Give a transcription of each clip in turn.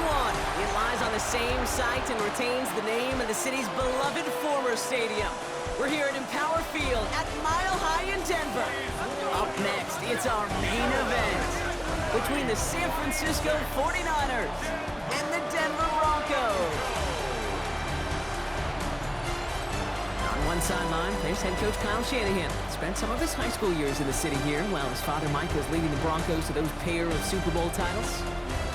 one. It lies on the same site and retains the name of the city's beloved former stadium. We're here at Empower Field at Mile High in Denver. Up next, it's our main event between the San Francisco 49ers and the Denver Broncos. On one sideline, there's head coach Kyle Shanahan. Spent some of his high school years in the city here, while his father Mike was leading the Broncos to those pair of Super Bowl titles.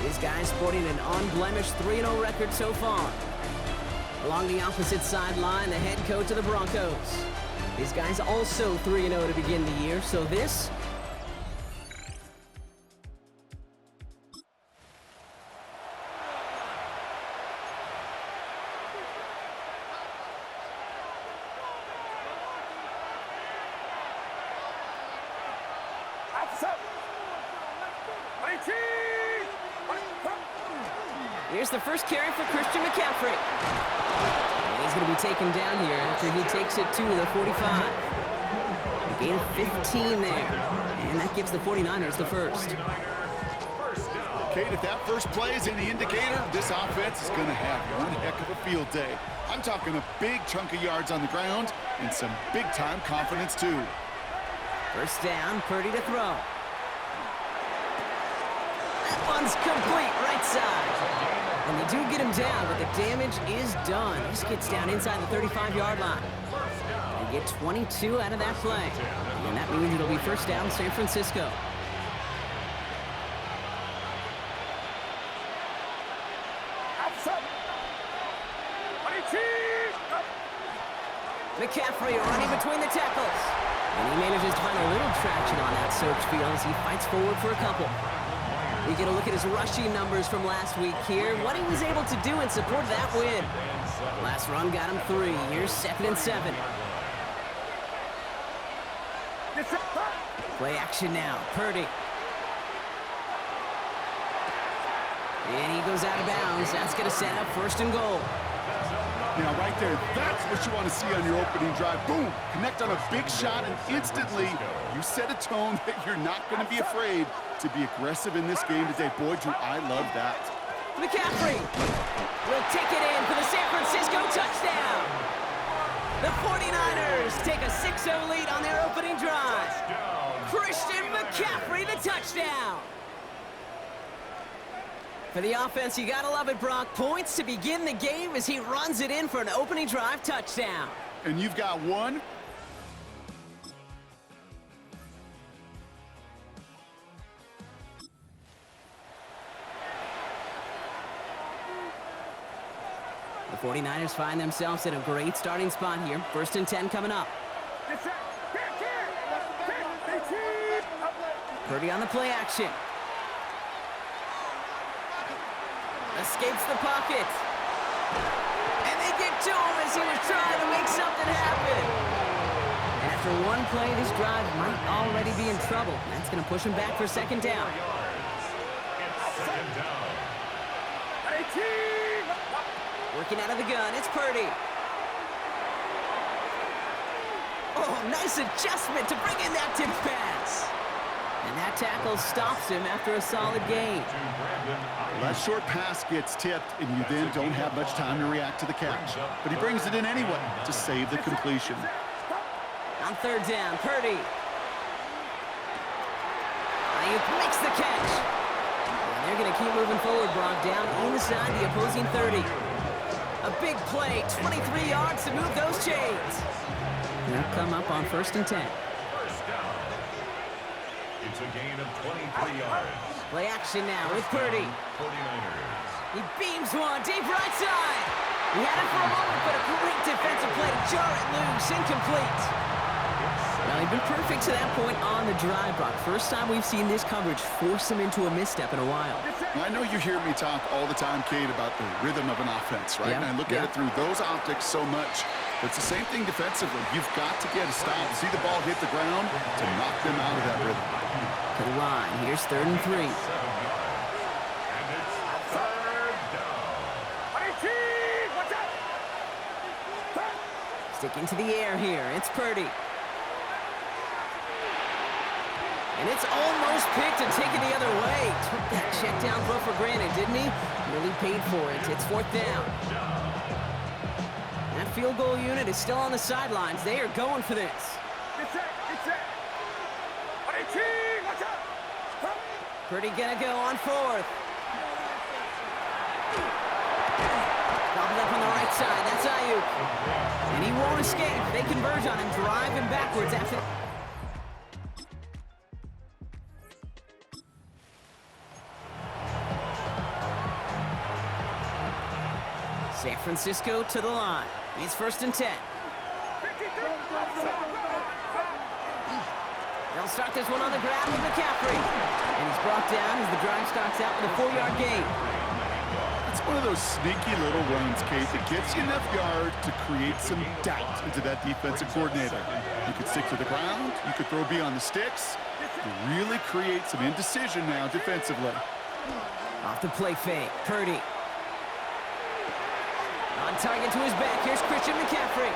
These guys sporting an unblemished 3-0 record so far. Along the opposite sideline, the head coach of the Broncos. These guys also 3-0 to begin the year, so this... Here's the first carry for Christian McCaffrey. And he's going to be taken down here after he takes it to the 45. A gain of 15 there. And that gives the 49ers the first. Kate, if that first play is any indicator, this offense is going to have one heck of a field day. I'm talking a big chunk of yards on the ground and some big-time confidence, too. First down, Purdy to throw. That one's complete, right side. And they do get him down, but the damage is done. He just gets down inside the 35-yard line. They get 22 out of that play. And that means it'll be first down San Francisco. McCaffrey running between the tackles. And he manages to find a little traction on that search field as he fights forward for a couple. We get a look at his rushing numbers from last week here, what he was able to do in support of that win. Last run got him 3. Here's 2nd and 7. Play action now, Purdy. And he goes out of bounds. That's going to set up 1st and goal. Now, right there, that's what you want to see on your opening drive. Boom! Connect on a big shot, and instantly you set a tone that you're not going to be afraid to be aggressive in this game today. Boy, do I love that. McCaffrey will take it in for the San Francisco touchdown. The 49ers take a 6-0 lead on their opening drive. Christian McCaffrey, the touchdown. For the offense, you gotta love it, Brock. Points to begin the game as he runs it in for an opening drive touchdown. And you've got one. The 49ers find themselves in a great starting spot here. 1st and 10 coming up. Purdy on the play action. Escapes the pocket. And they get to him as he was trying to make something happen. And after one play, this drive might already be in trouble. That's going to push him back for 2nd down. Working out of the gun, it's Purdy. Oh, nice adjustment to bring in that tip pass. And that tackle stops him after a solid gain. Well, that short pass gets tipped, and you then don't have much time to react to the catch. But he brings it in anyway to save the completion. On 3rd down, Purdy. He makes the catch. And they're going to keep moving forward, Brock, down inside the opposing 30. A big play, 23 yards to move those chains. They'll come up on 1st and 10. It's a gain of 23 yards. Play action now with Purdy. 49ers. He beams one deep right side. He had it for a moment, but a great defensive play to jar it loose, incomplete. Well, he'd been perfect to that point on the drive, Brock. First time we've seen this coverage force him into a misstep in a while. I know you hear me talk all the time, Kate, about the rhythm of an offense, right? Yeah. And I look at it through those optics so much. But it's the same thing defensively. You've got to get a stop, see the ball hit the ground to knock them out of that rhythm. To the line. Here's 3rd and 3. And it's 3rd down. Sticking to the air here. It's Purdy. And it's almost picked and taken the other way. Took that check down throw for granted, didn't he? Really paid for it. It's 4th down. That field goal unit is still on the sidelines. They are going for this. Purdy gonna go on 4th. Gobbled up on the right side. That's Ayuk. And he won't escape. They converge on him, drive him backwards after... San Francisco to the line. It's 1st and 10. They'll start this one on the ground with McCaffrey. And he's brought down as the drive starts out with a 4-yard gain. It's one of those sneaky little runs, Kate, that gets you enough yard to create some doubt into that defensive coordinator. You could stick to the ground. You could throw beyond the sticks. You really create some indecision now defensively. Off the play fake. Purdy. On target to his back. Here's Christian McCaffrey.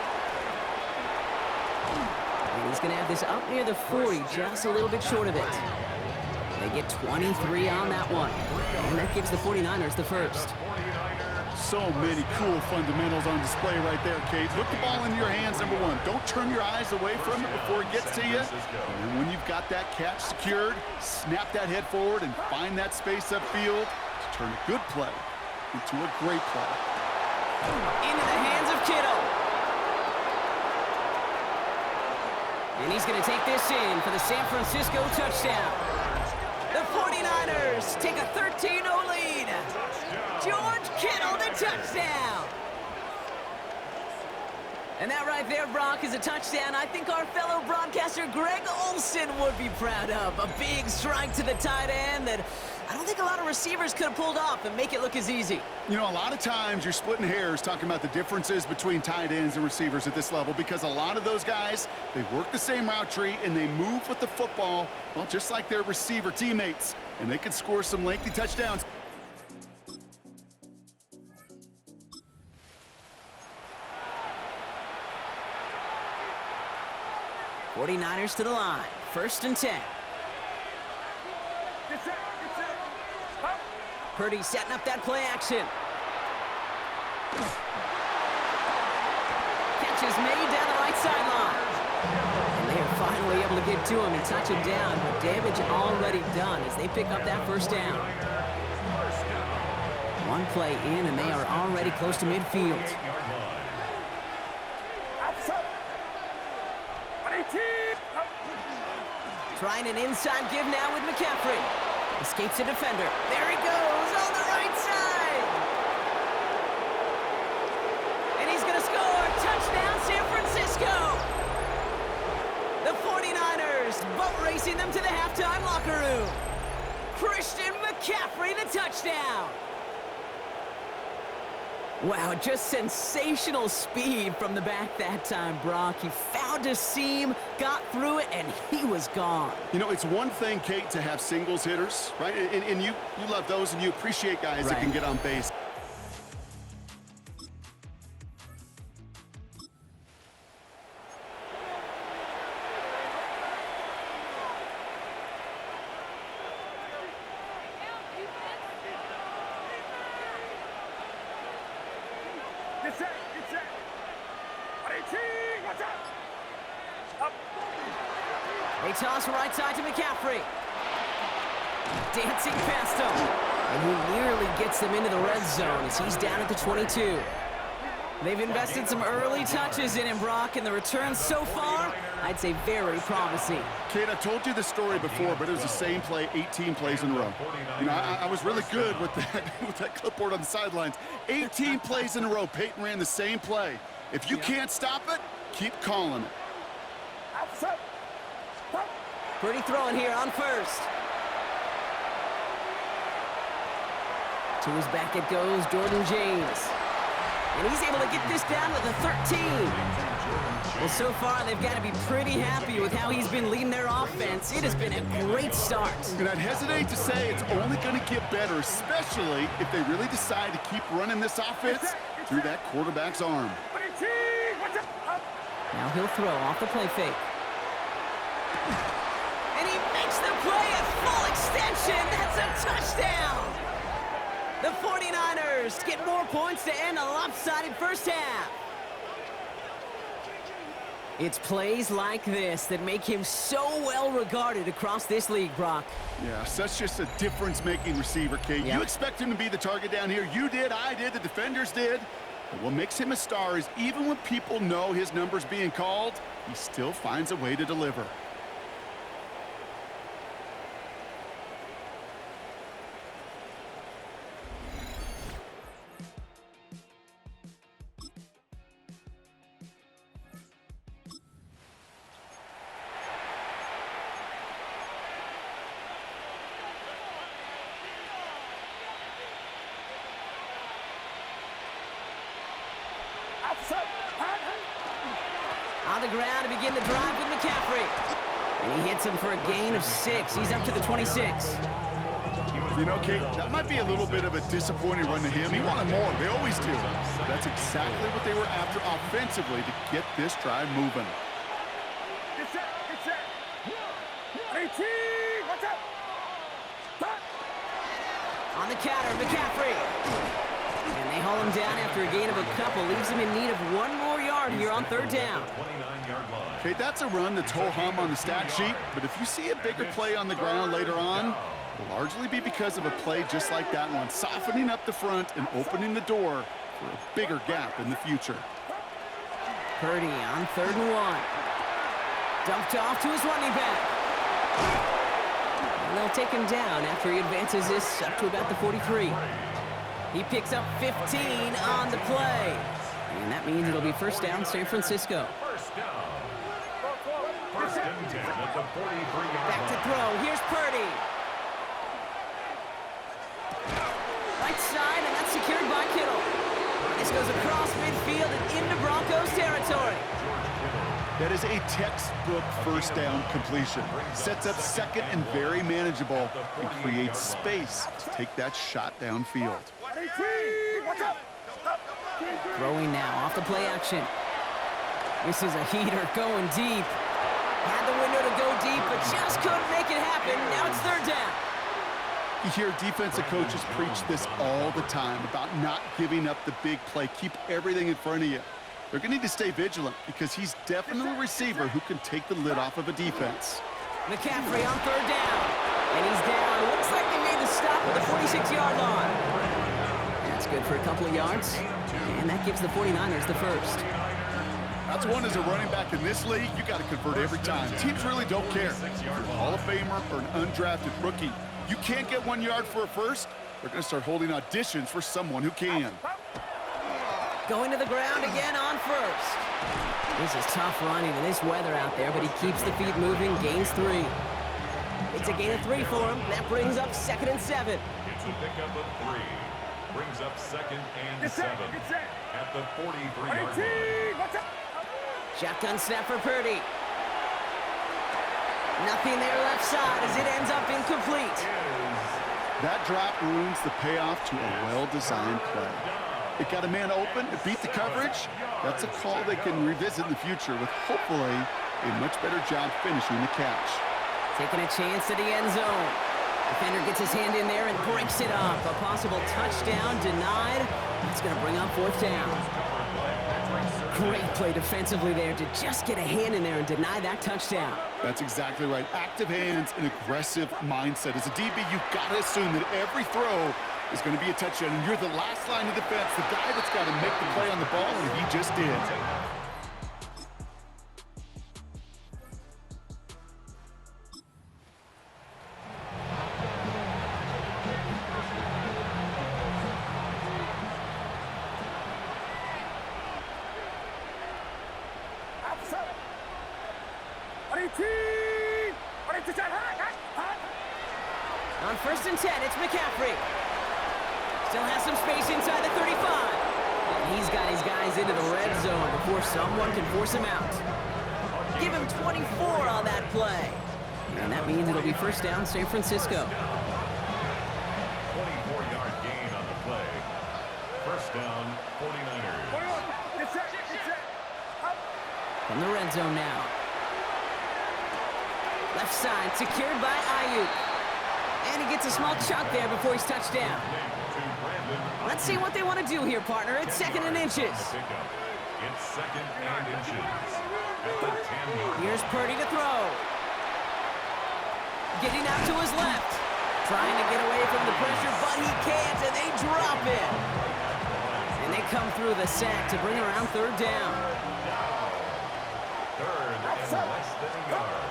And he's going to have this up near the 40, just a little bit short of it. They get 23 on that one. And that gives the 49ers the first. So many cool fundamentals on display right there, Kate. Put the ball in your hands, number one. Don't turn your eyes away from it before it gets to you. And then when you've got that catch secured, snap that head forward and find that space upfield to turn a good play into a great play. Into the hands of Kittle. And he's going to take this in for the San Francisco touchdown. The 49ers take a 13-0 lead. George Kittle, the touchdown. And that right there, Brock, is a touchdown I think our fellow broadcaster Greg Olsen would be proud of. A big strike to the tight end that I don't think a lot of receivers could have pulled off and make it look as easy. You know, a lot of times you're splitting hairs talking about the differences between tight ends and receivers at this level because a lot of those guys, they work the same route tree and they move with the football, well, just like their receiver teammates, and they can score some lengthy touchdowns. '49ers to the line. 1st and 10. Purdy setting up that play action. Catch is made down the right sideline. And they are finally able to get to him and touch him down, but damage already done as they pick up that 1st down. One play in, and they are already close to midfield. Trying an inside give now with McCaffrey. Escapes a defender. There he goes on the right side. And he's going to score. Touchdown, San Francisco. The 49ers boat racing them to the halftime locker room. Christian McCaffrey, the touchdown. Wow, just sensational speed from the back that time, Brock. He found a seam, got through it, and he was gone. You know, it's one thing, Kate, to have singles hitters, right? And you love those, and you appreciate guys that can get on base. They toss right side to McCaffrey. Dancing past him. And he nearly gets them into the red zone as he's down at the 22. They've invested some early touches in him, Brock, and the return so far, I'd say very promising. Kate, I've told you this story before, but it was the same play 18 plays in a row. You know, I was really good with that clipboard on the sidelines. 18 plays in a row, Peyton ran the same play. If you can't stop it, keep calling it. Pretty throwing here on 1st. To his back it goes, Jordan James. And he's able to get this down to the 13. Well, so far, they've got to be pretty happy with how he's been leading their offense. It has been a great start. And I'd hesitate to say it's only going to get better, especially if they really decide to keep running this offense through that quarterback's arm. Now he'll throw off the play fake. And he makes the play at full extension. That's a touchdown. The 49ers get more points to end a lopsided first half. It's plays like this that make him so well regarded across this league, Brock. Yeah, such just a difference-making receiver, Kate. Yep. You expect him to be the target down here. You did, I did, the defenders did. But what makes him a star is even when people know his number's being called, he still finds a way to deliver. On the ground to begin the drive with McCaffrey. And he hits him for a gain of 6. He's up to the 26. You know, Kate, that might be a little bit of a disappointing run to him. He wanted more. They always do. But that's exactly what they were after offensively to get this drive moving. Get set. Get set. 18. Watch out. On the counter, McCaffrey. And they haul him down after a gain of a couple. Leaves him in need of one more yard here on third down. Okay, that's a run that's ho-hum on the stat sheet, but if you see a bigger play on the ground later on, it'll largely be because of a play just like that one, softening up the front and opening the door for a bigger gap in the future. Purdy on 3rd and 1. Dumped off to his running back. And they'll take him down after he advances this up to about the 43. He picks up 15 on the play. And that means it'll be first down San Francisco. First down. First and 10 at the 43-yard Back to line. throw. Here's Purdy. Right side, and that's secured by Kittle. This goes across midfield and into Broncos territory. That is a textbook first down completion. Sets up second and very manageable and creates space to take that shot downfield. Throwing now off the play action. This is a heater going deep. Had the window to go deep, but just couldn't make it happen. Now it's third down. You hear defensive coaches preach this all the time about not giving up the big play. Keep everything in front of you. They're going to need to stay vigilant because he's definitely a receiver who can take the lid off of a defense. McCaffrey on third down. And he's down. Looks like they made the stop at the 46-yard line. That's good for a couple of yards. And that gives the 49ers the first. That's one as a running back in this league, you got to convert every time. Teams really don't care. If you're a Hall of Famer or an undrafted rookie, you can't get 1 yard for a first, they're going to start holding auditions for someone who can. Going to the ground again on first. This is tough running in this weather out there, but he keeps the feet moving, gains 3. It's a gain of 3 for him. That brings up 2nd and 7. It's a pickup of 3. Brings up 2nd and 7 at the 43-yard line. Shotgun snap for Purdy. Nothing there left side as it ends up incomplete. That drop ruins the payoff to a well-designed play. It got a man open, it beat the coverage. That's a call they can revisit in the future with hopefully a much better job finishing the catch. Taking a chance at the end zone. Defender gets his hand in there and breaks it up. A possible touchdown denied. That's going to bring up 4th down. Great play defensively there to just get a hand in there and deny that touchdown. That's exactly right. Active hands and aggressive mindset. As a DB, you've got to assume that every throw is going to be a touchdown, and you're the last line of defense, the guy that's got to make the play on the ball, and he just did. On 1st and 10, it's McCaffrey. Still has some space inside the 35. And he's got his guys into the red zone before someone can force him out. Give him 24 on that play. And that means it'll be first down San Francisco. 24-yard gain on the play. First down, 49ers. From the red zone now. Left side, secured by Ayuk. And he gets a small chunk there before he's touched down. Let's see what they want to do here, partner. It's 2nd and inches. It's 2nd and inches. At the 10-yard line. Here's Purdy to throw. Getting out to his left. Trying to get away from the pressure, but he can't, and they drop it. And they come through the sack to bring around 3rd down. 3rd and less than a yard.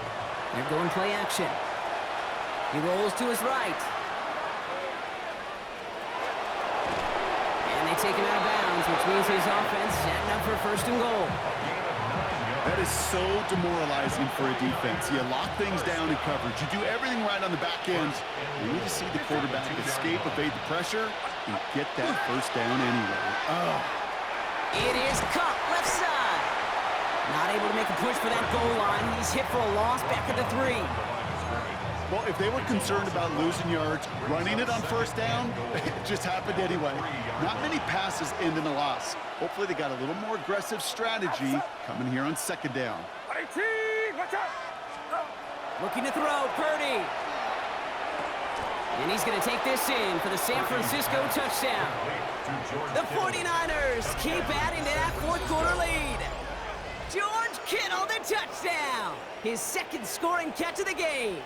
They're going play action. He rolls to his right. And they take him out of bounds, which means his offense setting up for 1st and goal. That is so demoralizing for a defense. You lock things down in coverage. You do everything right on the back end. You need to see the quarterback escape, evade the pressure, and get that 1st down anyway. Oh. It is caught left side. Not able to make a push for that goal line. He's hit for a loss back at the 3. Well, if they were concerned about losing yards, running it on 1st down, it just happened anyway. Not many passes end in a loss. Hopefully they got a little more aggressive strategy coming here on 2nd down. Looking to throw, Purdy. And he's going to take this in for the San Francisco touchdown. The 49ers keep adding to that 4th quarter lead. George Kittle, the touchdown. His 2nd scoring catch of the game.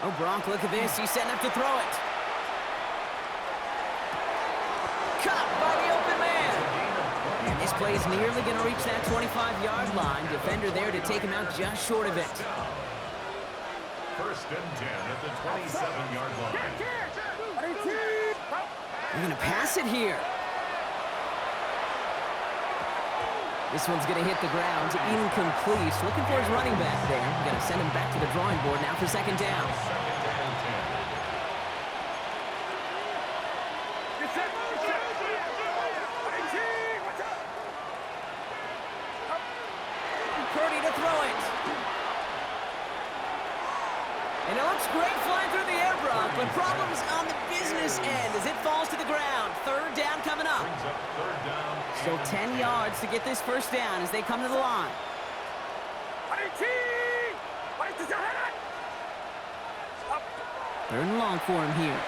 Oh, Gronk, look at this. He's setting up to throw it. Caught by the open man. And this play is nearly going to reach that 25-yard line. Defender there to take him out just short of it. 1st and 10 at the 27-yard line. They're going to pass it here. This one's going to hit the ground. Incomplete. Looking for his running back there. Going to send him back to the drawing board now for 2nd down. Purdy to throw it. And it looks great flying through the air, Brock, but problems on the business end as it falls to the ground. 3rd down coming up. Still 10 yards to get this 1st down as they come to the line. 3rd and long for him here.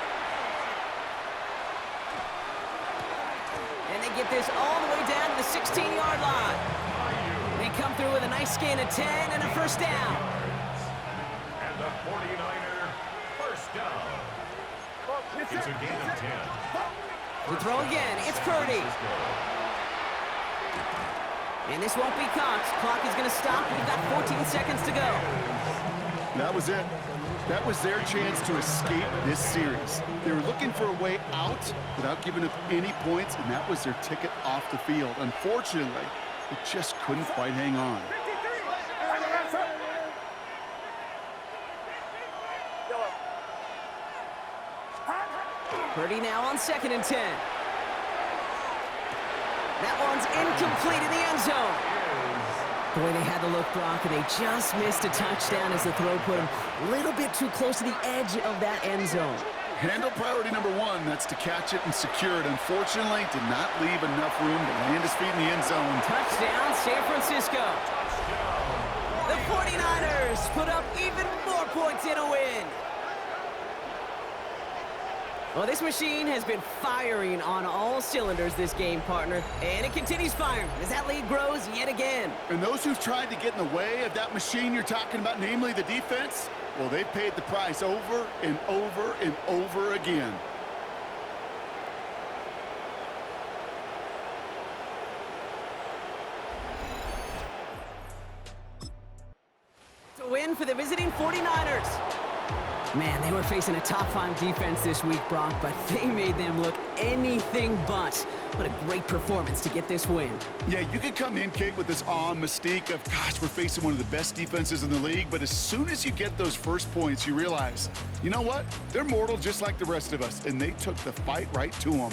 And they get this all the way down to the 16-yard line. They come through with a nice gain of 10 and a 1st down. And the 49er 1st down. It's a gain of 10. To throw again, it's Purdy. And this won't be caught. Clock is going to stop. We've got 14 seconds to go. That was it. That was their chance to escape this series. They were looking for a way out without giving up any points, and that was their ticket off the field. Unfortunately, it just couldn't quite hang on. Purdy now on 2nd and 10. That one's incomplete in the end zone. Boy, they had the look, Brock, and they just missed a touchdown as the throw put him a little bit too close to the edge of that end zone. Handle priority number 1, that's to catch it and secure it. Unfortunately, did not leave enough room to land his feet in the end zone. Touchdown, San Francisco. The 49ers put up even more points in a win. Well, this machine has been firing on all cylinders this game, partner, and it continues firing as that lead grows yet again. And those who've tried to get in the way of that machine you're talking about, namely the defense, well, they've paid the price over and over and over again. It's a win for the visiting 49ers. Man, they were facing a top-5 defense this week, Brock, but they made them look anything but. What a great performance to get this win. Yeah, you could come in, Kate, with this awe and mystique of, gosh, we're facing one of the best defenses in the league, but as soon as you get those first points, you realize, you know what? They're mortal just like the rest of us, and they took the fight right to them.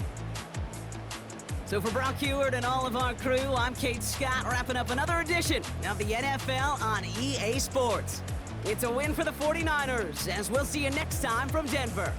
So for Brock Heward and all of our crew, I'm Kate Scott, wrapping up another edition of the NFL on EA Sports. It's a win for the 49ers, as we'll see you next time from Denver.